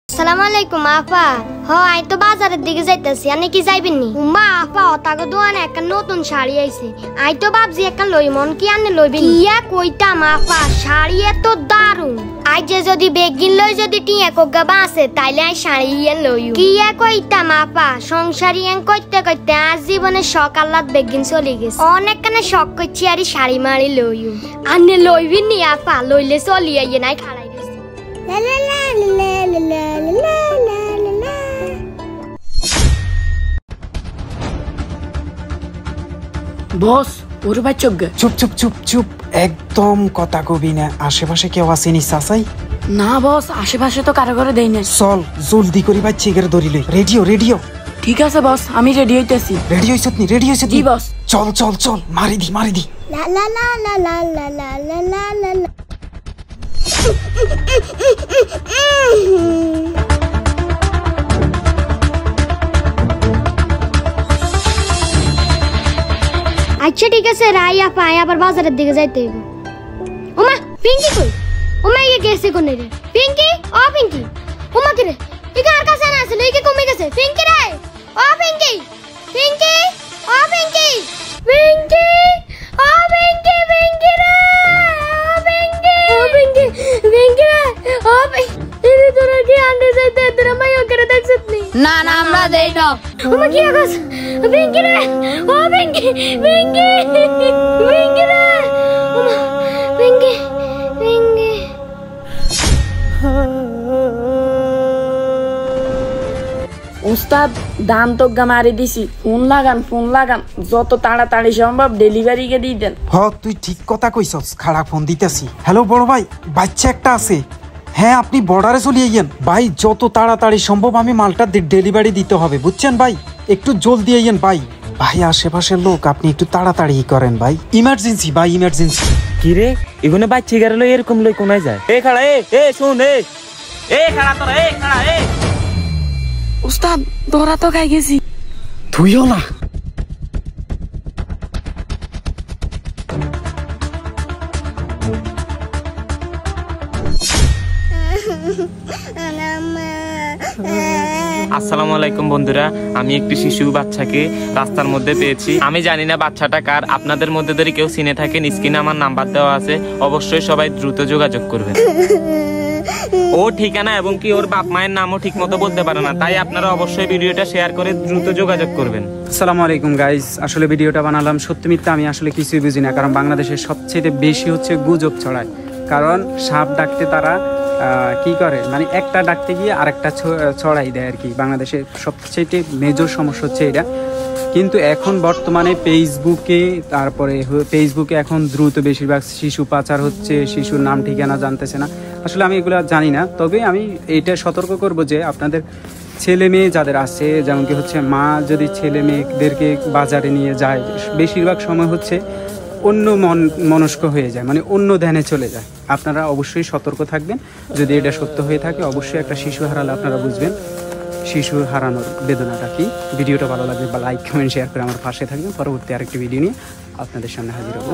আসসালামুয়ালাইকুম আপা। আই তো বাজারের দিকে যাইতেছি, আপনি কি যাইবেননি? মা আপা তাকে দোকানে একটা নতুন শাড়ি আইছে, আই তো ভাবছি একটা লই, মন কি আনে লইবেন? ইয়া কইতাম আপা, শাড়ি এত দারুন, আই যে যদি বেগিন লই যদি টিয়া কোগা বাসে তাইলে আই শাড়ি ইয়ে লই। কিয়া কইতাম আপা, সংসারী এন কইতে কইতে আজ জীবনে শখ আল্লাহ বেগিন চলে গেছে, অনেক কানে শখ করছি আর শাড়ি মারি লই। আনে লইবেননি আপা? লইলে চলি আইয়ে নাই খাড়াই বস ওর ভাই চুপ গে। চুপ চুপ চুপ চুপ, একদম কথা কবি না। আশেপাশে কেউ আসেনি চাচাই? না বস, আশেপাশে তো কারো ঘরে দেই না। চল জলদি করি ভাই, চিকের ধরি লই। Radio radio. ঠিক আছে বস, আমি রেডি হইতেছি। রেডি হইছত নি? রেডি হইছত জি বস। চল চল চল, মারি দি মারি দি। লা লা লা লা লা লা লা লা লা লা লা। আচ্ছা ঠিক আছে রাই আপা, আবার বাজারের দিকে যাইতে হইব। ওমা পিঙ্কি কই? ওমা ইয়ে গেছে কোনে রে? পিঙ্কি, ও পিঙ্কি, ওমা কি রে? ইকা আর কাছে না আসলে ইকে কমে গেছে। পিঙ্কি রে, ও পিঙ্কি, পিঙ্কি, ও পিঙ্কি, পিঙ্কি, ও পিঙ্কি, পিঙ্কি রে, ও পিঙ্কি, ও পিঙ্কি, পিঙ্কি রে, ও পিঙ্কি। এরে তোরা কি আন্ডে যাইতে তোরা মাইও করে দেখছত নি? না না আমরা দেই না। ওমা কি আগস? পিঙ্কি রে, ও পিঙ্কি, পিঙ্কি, পিঙ্কি রে, ওমা পিঙ্কি, পিঙ্কি। উস্তাদ দাম তো মারি দিছি, ফোন লাগান যত তাড়াতাড়ি সম্ভব ডেলিভারি কে দিয়ে দেন। তুই ঠিক কথা কইছস, খাড়া ফোন দিতেছি। হ্যালো বড় ভাই, বাচ্চা একটা আছে। হ্যাঁ আপনি বর্ডারে চলে আইয়েন ভাই, যত তাড়াতাড়ি সম্ভব আমি মালটা ডেলিভারি দিতে হবে, বুঝছেন ভাই? একটু জলদি আইয়েন ভাই। ভাই আশেপাশের লোক, আপনি একটু তাড়াতাড়ি করেন ভাই, ইমার্জেন্সি ভাই, ইমার্জেন্সি। কি রে এগুলো বাচ্চা গারে লই এরকম লই কোনায় যায়? এ খাড়া, এ শুন, এ খাড়া তোরা, এ খাড়া, এ উস্তাদ ধরা তো খাই গেছি। তুইও না? আসসালামু আলাইকুম বন্ধুরা, আমি একটি শিশু বাচ্চাকে রাস্তার মধ্যে পেয়েছি। আমি জানি না বাচ্চাটা কার। আপনাদের মধ্যে যদি কেউ চিনে থাকেন, স্ক্রিনে আমার নাম্বার দেওয়া আছে, অবশ্যই সবাই দ্রুত যোগাযোগ করবেন। ও ঠিকানা এবং কি ওর বাপ মায়ের নামও ঠিক মতো বলতে পারে না, তাই আপনারা অবশ্যই ভিডিওটা শেয়ার করে দ্রুত যোগাযোগ করবেন। আসসালামু আলাইকুম গাইস, আসলে ভিডিওটা বানালাম সত্যি মিথ্যা আমি আসলে কিছুই বুঝি না, কারণ বাংলাদেশের সবচেয়ে বেশি হচ্ছে গুজব ছড়ায়। কারণ সাপ ডাকতে তারা কি করে, মানে একটা ডাকতে গিয়ে আরেকটা ছড়াই দেয় আর কি। বাংলাদেশের সবচেয়ে মেজর সমস্যা হচ্ছে এটা। কিন্তু এখন বর্তমানে ফেসবুকে এখন দ্রুত বেশিরভাগ শিশু পাচার হচ্ছে, শিশুর নাম ঠিকানা জানতেছে না। আসলে আমি এগুলো জানি না, তবে আমি এইটা সতর্ক করব যে আপনাদের ছেলে মেয়ে যাদের আছে, যেমন কি হচ্ছে মা যদি ছেলে মেয়েদেরকে বাজারে নিয়ে যায়, বেশিরভাগ সময় হচ্ছে অন্য মনস্ক হয়ে যায়, মানে অন্য ধ্যানে চলে যায়। আপনারা অবশ্যই সতর্ক থাকবেন। যদি এটা সত্য হয়ে থাকে, অবশ্যই একটা শিশু হারালে আপনারা বুঝবেন শিশু হারানোর বেদনাটা কি। ভিডিওটা ভালো লাগবে বা লাইক কমেন্ট শেয়ার করে আমার পাশে থাকবেন। পরবর্তী আরেকটি ভিডিও নিয়ে আপনাদের সামনে হাজির হবো।